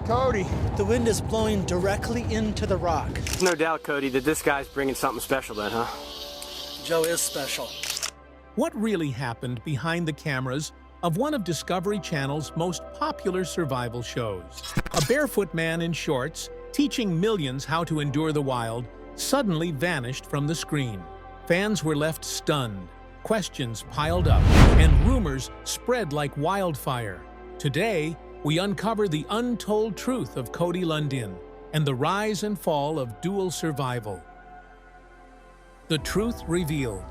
Cody, the wind is blowing directly into the rock. No doubt, Cody, that this guy's bringing something special then, huh? Joe is special. What really happened behind the cameras of one of Discovery Channel's most popular survival shows? A barefoot man in shorts, teaching millions how to endure the wild, suddenly vanished from the screen. Fans were left stunned, questions piled up, and rumors spread like wildfire. Today, we uncover the untold truth of Cody Lundin and the rise and fall of dual survival. The truth revealed.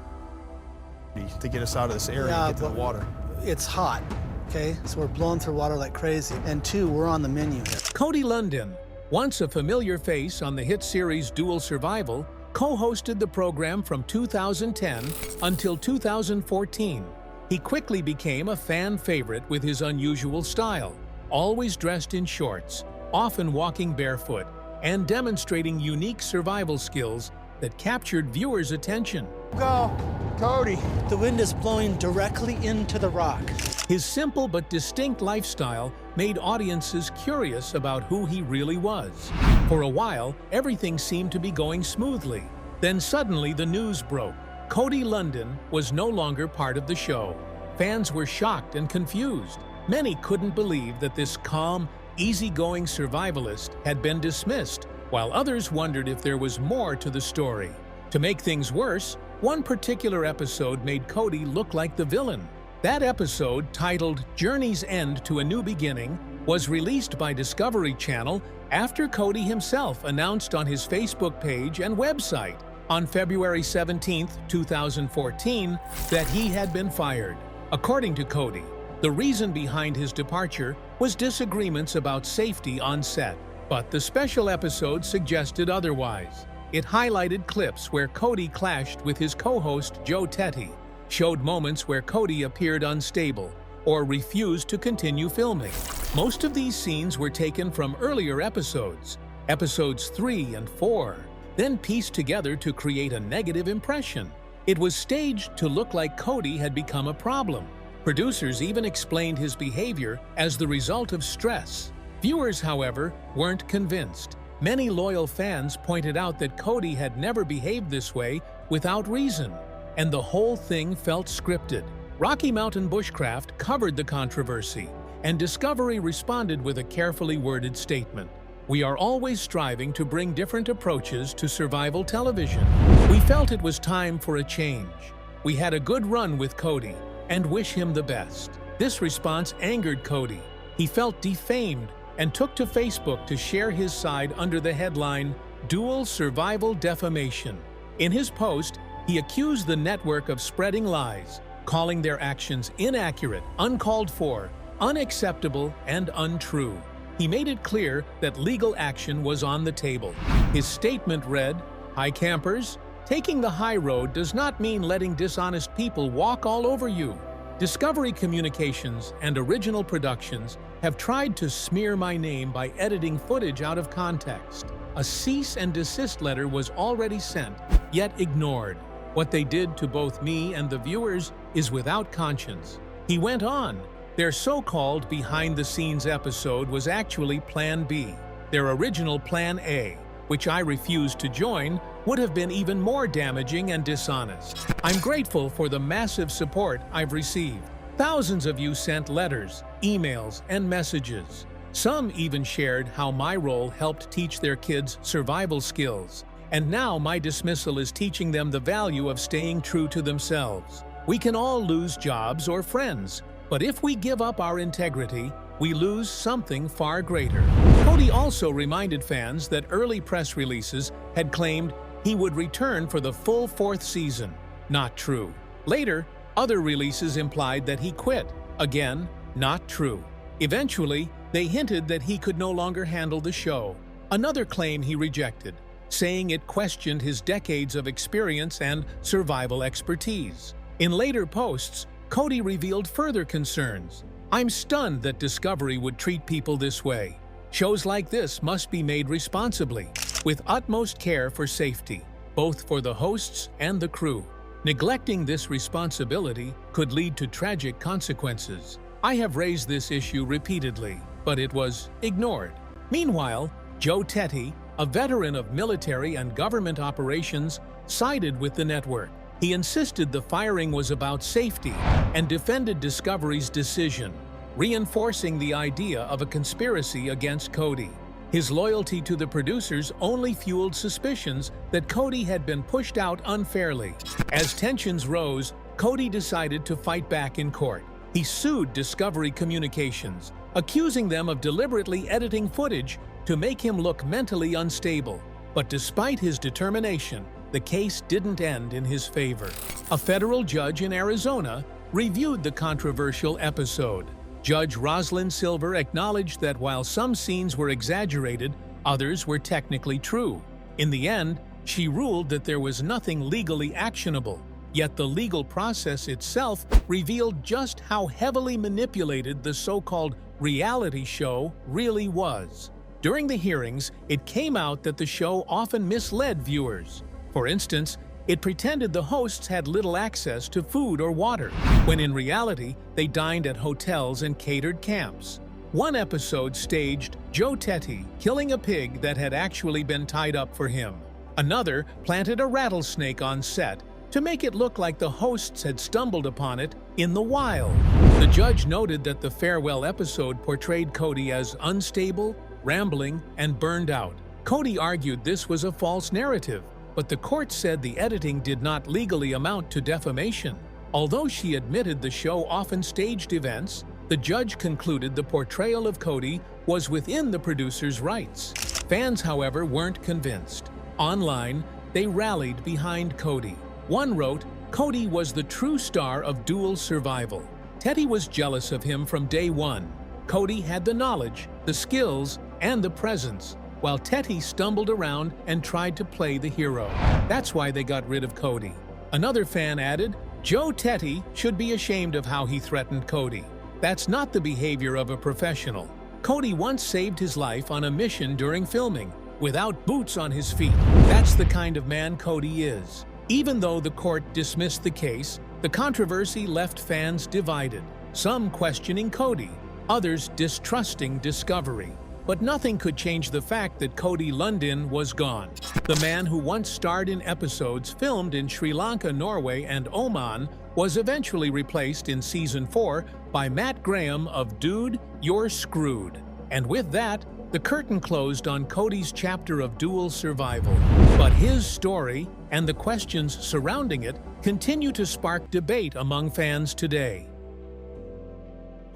To get us out of this area and get to the water. It's hot, okay? So we're blowing through water like crazy. And two, we're on the menu here. Cody Lundin, once a familiar face on the hit series Dual Survival, co-hosted the program from 2010 until 2014. He quickly became a fan favorite with his unusual style, always dressed in shorts, often walking barefoot, and demonstrating unique survival skills that captured viewers' attention. Go, Cody. The wind is blowing directly into the rock. His simple but distinct lifestyle made audiences curious about who he really was. For a while, everything seemed to be going smoothly. Then suddenly the news broke. Cody Lundin was no longer part of the show. Fans were shocked and confused. Many couldn't believe that this calm, easygoing survivalist had been dismissed, while others wondered if there was more to the story. To make things worse, one particular episode made Cody look like the villain. That episode, titled Journey's End to a New Beginning, was released by Discovery Channel after Cody himself announced on his Facebook page and website on February 17, 2014, that he had been fired. According to Cody, the reason behind his departure was disagreements about safety on set. But the special episode suggested otherwise. It highlighted clips where Cody clashed with his co-host Joe Tetti, showed moments where Cody appeared unstable or refused to continue filming. Most of these scenes were taken from earlier episodes, episodes 3 and 4, then pieced together to create a negative impression. It was staged to look like Cody had become a problem. Producers even explained his behavior as the result of stress. Viewers, however, weren't convinced. Many loyal fans pointed out that Cody had never behaved this way without reason, and the whole thing felt scripted. Rocky Mountain Bushcraft covered the controversy, and Discovery responded with a carefully worded statement. We are always striving to bring different approaches to survival television. We felt it was time for a change. We had a good run with Cody and wish him the best. This response angered Cody. He felt defamed and took to Facebook to share his side under the headline, Dual Survival Defamation. In his post, he accused the network of spreading lies, calling their actions inaccurate, uncalled for, unacceptable, and untrue. He made it clear that legal action was on the table. His statement read, "Hi campers, taking the high road does not mean letting dishonest people walk all over you. Discovery Communications and Original Productions have tried to smear my name by editing footage out of context. A cease and desist letter was already sent, yet ignored. What they did to both me and the viewers is without conscience." He went on, "Their so-called behind-the-scenes episode was actually Plan B. Their original Plan A, which I refused to join, would have been even more damaging and dishonest. I'm grateful for the massive support I've received. Thousands of you sent letters, emails, and messages. Some even shared how my role helped teach their kids survival skills. And now my dismissal is teaching them the value of staying true to themselves. We can all lose jobs or friends, but if we give up our integrity, we lose something far greater." Cody also reminded fans that early press releases had claimed he would return for the full 4th season. Not true. Later, other releases implied that he quit. Again, not true. Eventually, they hinted that he could no longer handle the show. Another claim he rejected, saying it questioned his decades of experience and survival expertise. In later posts, Cody revealed further concerns. "I'm stunned that Discovery would treat people this way. Shows like this must be made responsibly, with utmost care for safety, both for the hosts and the crew. Neglecting this responsibility could lead to tragic consequences. I have raised this issue repeatedly, but it was ignored." Meanwhile, Joe Tetty, a veteran of military and government operations, sided with the network. He insisted the firing was about safety and defended Discovery's decision, reinforcing the idea of a conspiracy against Cody. His loyalty to the producers only fueled suspicions that Cody had been pushed out unfairly. As tensions rose, Cody decided to fight back in court. He sued Discovery Communications, accusing them of deliberately editing footage to make him look mentally unstable. But despite his determination, the case didn't end in his favor. A federal judge in Arizona reviewed the controversial episode. Judge Rosalind Silver acknowledged that while some scenes were exaggerated, others were technically true. In the end, she ruled that there was nothing legally actionable. Yet the legal process itself revealed just how heavily manipulated the so-called reality show really was. During the hearings, it came out that the show often misled viewers. For instance, it pretended the hosts had little access to food or water, when in reality, they dined at hotels and catered camps. One episode staged Joe Tetty killing a pig that had actually been tied up for him. Another planted a rattlesnake on set to make it look like the hosts had stumbled upon it in the wild. The judge noted that the farewell episode portrayed Cody as unstable, rambling, and burned out. Cody argued this was a false narrative, but the court said the editing did not legally amount to defamation. Although she admitted the show often staged events, the judge concluded the portrayal of Cody was within the producer's rights. Fans, however, weren't convinced. Online, they rallied behind Cody. One wrote, "Cody was the true star of dual survival. Teddy was jealous of him from day one. Cody had the knowledge, the skills, and the presence, while Teddy stumbled around and tried to play the hero. That's why they got rid of Cody." Another fan added, "Joe Tetty should be ashamed of how he threatened Cody. That's not the behavior of a professional. Cody once saved his life on a mission during filming, without boots on his feet. That's the kind of man Cody is." Even though the court dismissed the case, the controversy left fans divided, some questioning Cody, others distrusting Discovery. But nothing could change the fact that Cody Lundin was gone. The man who once starred in episodes filmed in Sri Lanka, Norway, and Oman was eventually replaced in Season 4 by Matt Graham of Dude, You're Screwed. And with that, the curtain closed on Cody's chapter of dual survival. But his story and the questions surrounding it continue to spark debate among fans today.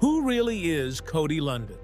Who really is Cody Lundin?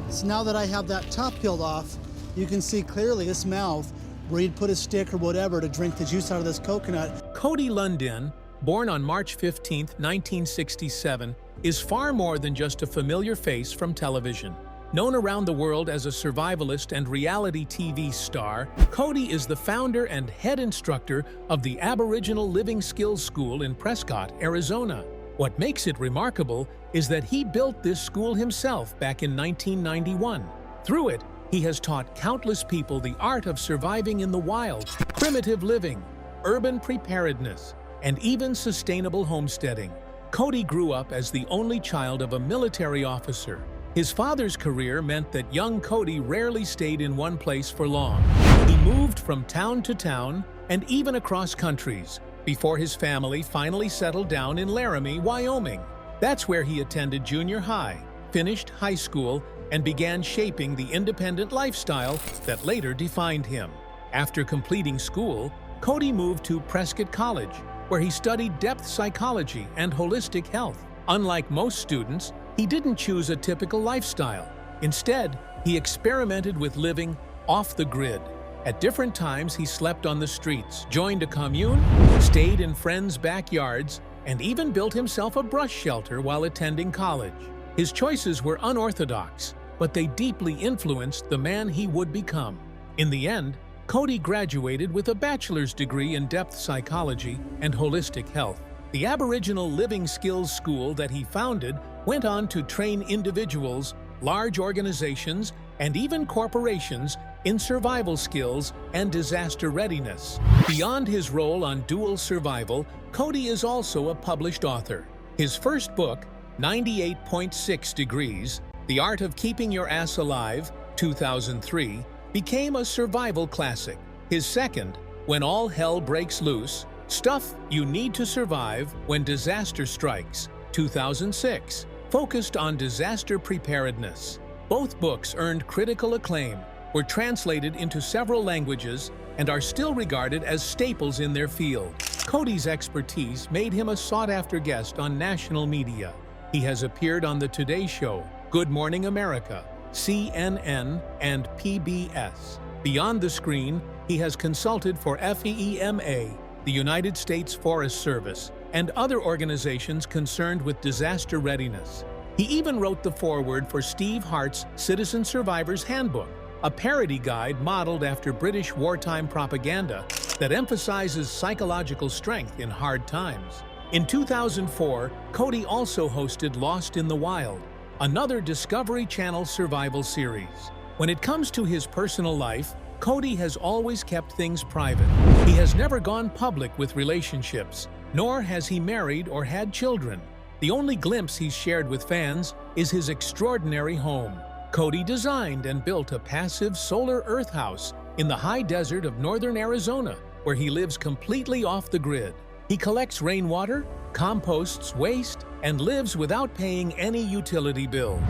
So now that I have that top peeled off, you can see clearly his mouth where he'd put a stick or whatever to drink the juice out of this coconut. Cody Lundin, born on March 15, 1967, is far more than just a familiar face from television. Known around the world as a survivalist and reality TV star, Cody is the founder and head instructor of the Aboriginal Living Skills School in Prescott, Arizona. What makes it remarkable is that he built this school himself back in 1991. Through it, he has taught countless people the art of surviving in the wild, primitive living, urban preparedness, and even sustainable homesteading. Cody grew up as the only child of a military officer. His father's career meant that young Cody rarely stayed in one place for long. He moved from town to town and even across countries before his family finally settled down in Laramie, Wyoming. That's where he attended junior high, finished high school, and began shaping the independent lifestyle that later defined him. After completing school, Cody moved to Prescott College, where he studied depth psychology and holistic health. Unlike most students, he didn't choose a typical lifestyle. Instead, he experimented with living off the grid. At different times, he slept on the streets, joined a commune, stayed in friends' backyards, and even built himself a brush shelter while attending college. His choices were unorthodox, but they deeply influenced the man he would become. In the end, Cody graduated with a bachelor's degree in depth psychology and holistic health. The Aboriginal Living Skills School that he founded went on to train individuals, large organizations, and even corporations in survival skills and disaster readiness. Beyond his role on dual survival, Cody is also a published author. His first book, 98.6 Degrees, The Art of Keeping Your Ass Alive, 2003, became a survival classic. His second, When All Hell Breaks Loose, Stuff You Need to Survive When Disaster Strikes, 2006, focused on disaster preparedness. Both books earned critical acclaim, were translated into several languages, and are still regarded as staples in their field. Cody's expertise made him a sought-after guest on national media. He has appeared on The Today Show, Good Morning America, CNN, and PBS. Beyond the screen, he has consulted for FEMA, the United States Forest Service, and other organizations concerned with disaster readiness. He even wrote the foreword for Steve Hart's Citizen Survivor's Handbook, a parody guide modeled after British wartime propaganda that emphasizes psychological strength in hard times. In 2004, Cody also hosted Lost in the Wild, another Discovery Channel survival series. When it comes to his personal life, Cody has always kept things private. He has never gone public with relationships, nor has he married or had children. The only glimpse he's shared with fans is his extraordinary home. Cody designed and built a passive solar earth house in the high desert of northern Arizona, where he lives completely off the grid. He collects rainwater, composts waste, and lives without paying any utility bills.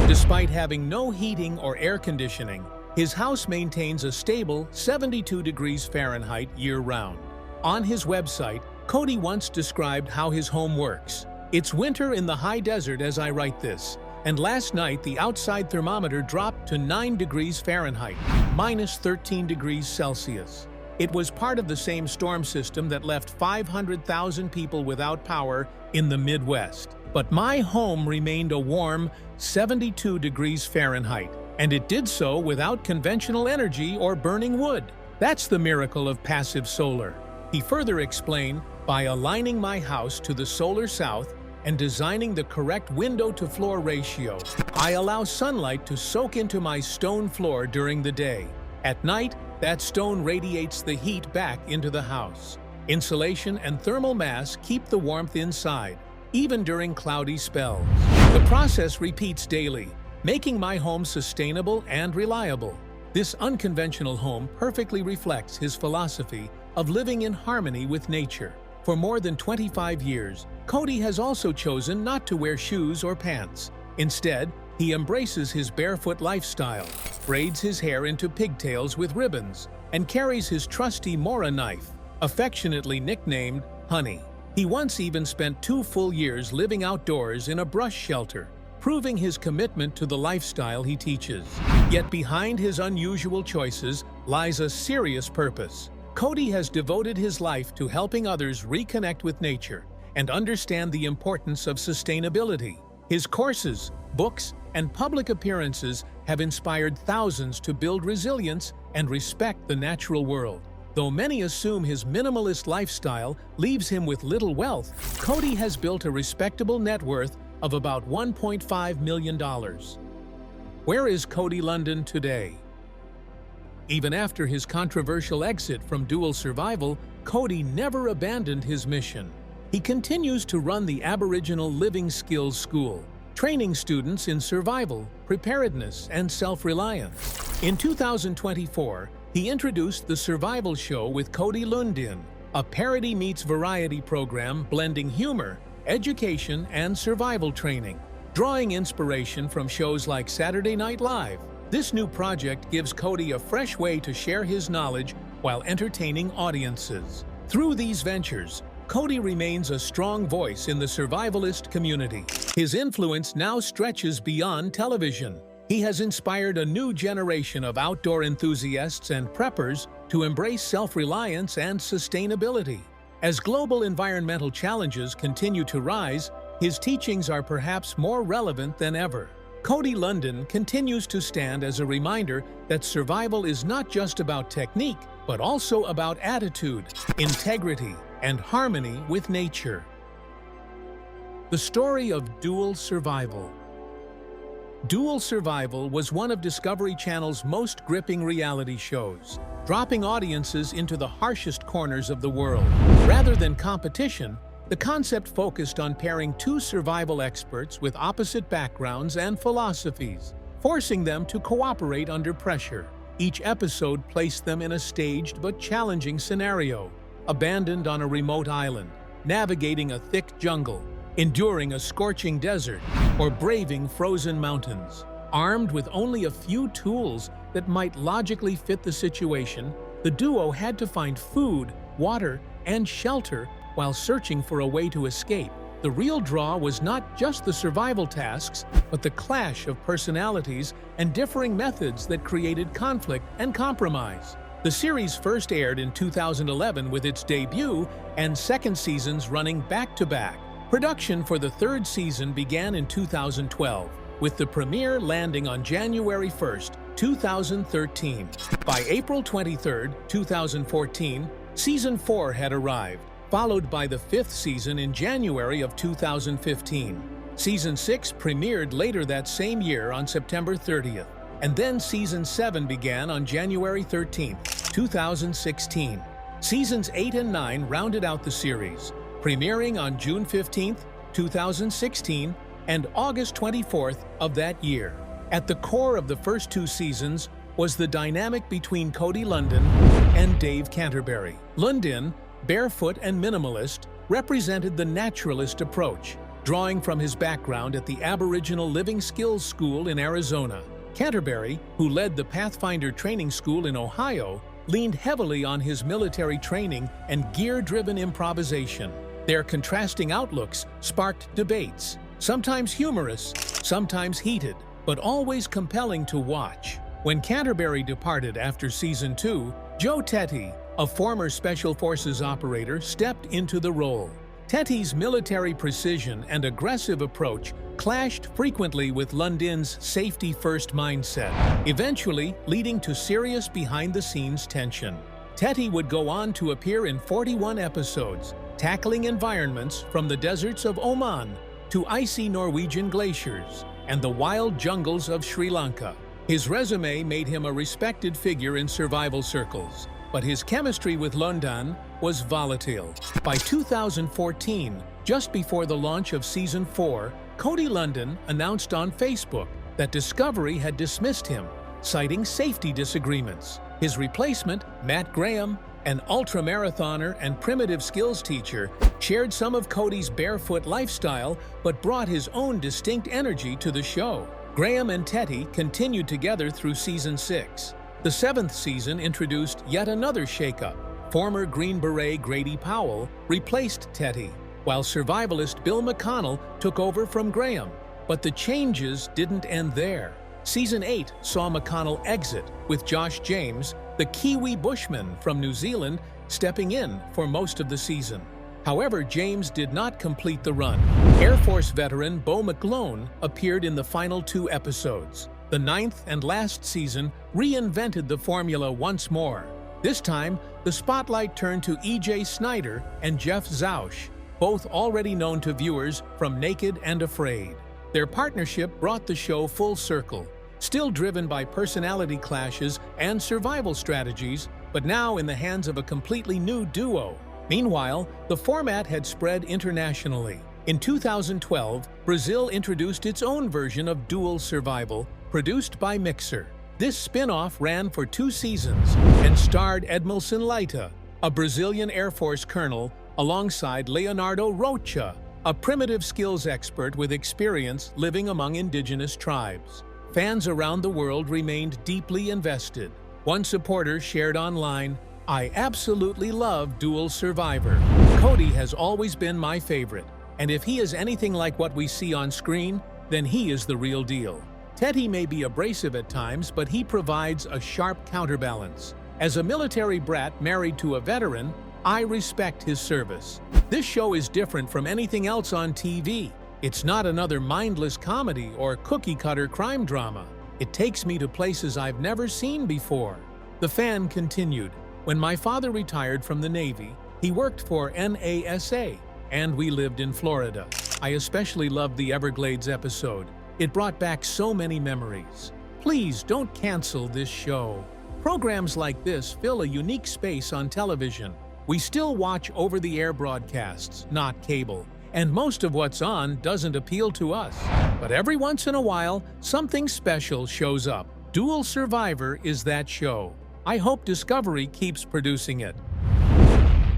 Despite having no heating or air conditioning, his house maintains a stable 72 degrees Fahrenheit year-round. On his website, Cody once described how his home works. It's winter in the high desert as I write this, and last night the outside thermometer dropped to 9 degrees Fahrenheit, minus 13 degrees Celsius. It was part of the same storm system that left 500,000 people without power in the Midwest. But my home remained a warm 72 degrees Fahrenheit, and it did so without conventional energy or burning wood. That's the miracle of passive solar. He further explained, by aligning my house to the solar south and designing the correct window-to-floor ratio, I allow sunlight to soak into my stone floor during the day. At night, that stone radiates the heat back into the house. Insulation and thermal mass keep the warmth inside, even during cloudy spells. The process repeats daily, making my home sustainable and reliable. This unconventional home perfectly reflects his philosophy of living in harmony with nature. For more than 25 years, Cody has also chosen not to wear shoes or pants. Instead, he embraces his barefoot lifestyle, braids his hair into pigtails with ribbons, and carries his trusty Mora knife, affectionately nicknamed Honey. He once even spent 2 full years living outdoors in a brush shelter, proving his commitment to the lifestyle he teaches. Yet behind his unusual choices lies a serious purpose. Cody has devoted his life to helping others reconnect with nature and understand the importance of sustainability. His courses, books, and public appearances have inspired thousands to build resilience and respect the natural world. Though many assume his minimalist lifestyle leaves him with little wealth, Cody has built a respectable net worth of about $1.5 million. Where is Cody Lundin today? Even after his controversial exit from dual survival, Cody never abandoned his mission. He continues to run the Aboriginal Living Skills School, training students in survival, preparedness, and self-reliance. In 2024, he introduced The Survival Show with Cody Lundin, a parody meets variety program blending humor, education, and survival training. Drawing inspiration from shows like Saturday Night Live, this new project gives Cody a fresh way to share his knowledge while entertaining audiences. Through these ventures, Cody remains a strong voice in the survivalist community. His influence now stretches beyond television. He has inspired a new generation of outdoor enthusiasts and preppers to embrace self-reliance and sustainability. As global environmental challenges continue to rise, his teachings are perhaps more relevant than ever. Cody Lundin continues to stand as a reminder that survival is not just about technique, but also about attitude, integrity, and harmony with nature. The story of dual survival. Dual Survival was one of Discovery Channel's most gripping reality shows, dropping audiences into the harshest corners of the world. Rather than competition, The concept focused on pairing two survival experts with opposite backgrounds and philosophies, forcing them to cooperate under pressure. Each episode placed them in a staged but challenging scenario, abandoned on a remote island, navigating a thick jungle, enduring a scorching desert, or braving frozen mountains. Armed with only a few tools that might logically fit the situation, the duo had to find food, water, and shelter while searching for a way to escape. The real draw was not just the survival tasks, but the clash of personalities and differing methods that created conflict and compromise. The series first aired in 2011 with its debut and second seasons running back-to-back. Production for the third season began in 2012, with the premiere landing on January 1st, 2013. By April 23, 2014, Season 4 had arrived, followed by the fifth season in January of 2015. Season 6 premiered later that same year on September 30th, and then Season 7 began on January 13, 2016. Seasons 8 and 9 rounded out the series, premiering on June 15, 2016, and August 24th of that year. At the core of the first two seasons was the dynamic between Cody Lundin and Dave Canterbury. Lundin, barefoot and minimalist, represented the naturalist approach, drawing from his background at the Aboriginal Living Skills School in Arizona. Canterbury, who led the Pathfinder Training School in Ohio, leaned heavily on his military training and gear-driven improvisation. Their contrasting outlooks sparked debates, sometimes humorous, sometimes heated, but always compelling to watch. When Canterbury departed after Season 2, Joe Tetty, a former Special Forces operator, stepped into the role. Tetty's military precision and aggressive approach clashed frequently with Lundin's safety-first mindset, eventually leading to serious behind-the-scenes tension. Tetty would go on to appear in 41 episodes, tackling environments from the deserts of Oman to icy Norwegian glaciers and the wild jungles of Sri Lanka. His resume made him a respected figure in survival circles, but his chemistry with Lundin was volatile. By 2014, just before the launch of Season 4, Cody Lundin announced on Facebook that Discovery had dismissed him, citing safety disagreements. His replacement, Matt Graham, an ultramarathoner and primitive skills teacher, shared some of Cody's barefoot lifestyle but brought his own distinct energy to the show. Graham and Tetty continued together through Season 6. The seventh season introduced yet another shakeup. Former Green Beret Grady Powell replaced Tetty, while survivalist Bill McConnell took over from Graham. But the changes didn't end there. Season 8 saw McConnell exit, with Josh James, the Kiwi bushman from New Zealand, stepping in for most of the season. However, James did not complete the run. Air Force veteran Bo McGlone appeared in the final 2 episodes. The 9th and last season reinvented the formula once more. This time, the spotlight turned to E.J. Snyder and Jeff Zausch, both already known to viewers from Naked and Afraid. Their partnership brought the show full circle, still driven by personality clashes and survival strategies, but now in the hands of a completely new duo. Meanwhile, the format had spread internationally. In 2012, Brazil introduced its own version of dual survival, produced by Mixer. This spin-off ran for 2 seasons and starred Edmilson Leita, a Brazilian Air Force colonel, alongside Leonardo Rocha, a primitive skills expert with experience living among indigenous tribes. Fans around the world remained deeply invested. One supporter shared online, "I absolutely love Dual Survivor. Cody has always been my favorite, and if he is anything like what we see on screen, then he is the real deal." Tetty may be abrasive at times, but he provides a sharp counterbalance. As a military brat married to a veteran, I respect his service. This show is different from anything else on TV. It's not another mindless comedy or cookie-cutter crime drama. It takes me to places I've never seen before. The fan continued, "When my father retired from the Navy, he worked for NASA, and we lived in Florida. I especially loved the Everglades episode. It brought back so many memories. Please don't cancel this show." Programs like this fill a unique space on television. We still watch over-the-air broadcasts, not cable, and most of what's on doesn't appeal to us. But every once in a while, something special shows up. Dual Survivor is that show. I hope Discovery keeps producing it.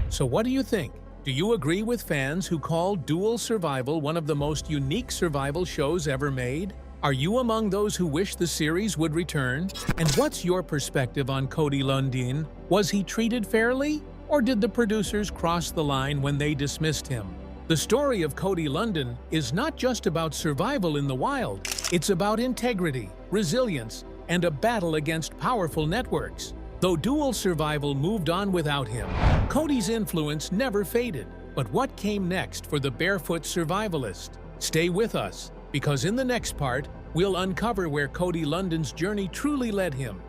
So what do you think? Do you agree with fans who call Dual Survival one of the most unique survival shows ever made? Are you among those who wish the series would return? And what's your perspective on Cody Lundin? Was he treated fairly? Or did the producers cross the line when they dismissed him? The story of Cody Lundin is not just about survival in the wild. It's about integrity, resilience, and a battle against powerful networks. Though Dual Survival moved on without him, Cody's influence never faded. But what came next for the barefoot survivalist? Stay with us, because in the next part, we'll uncover where Cody Lundin's journey truly led him.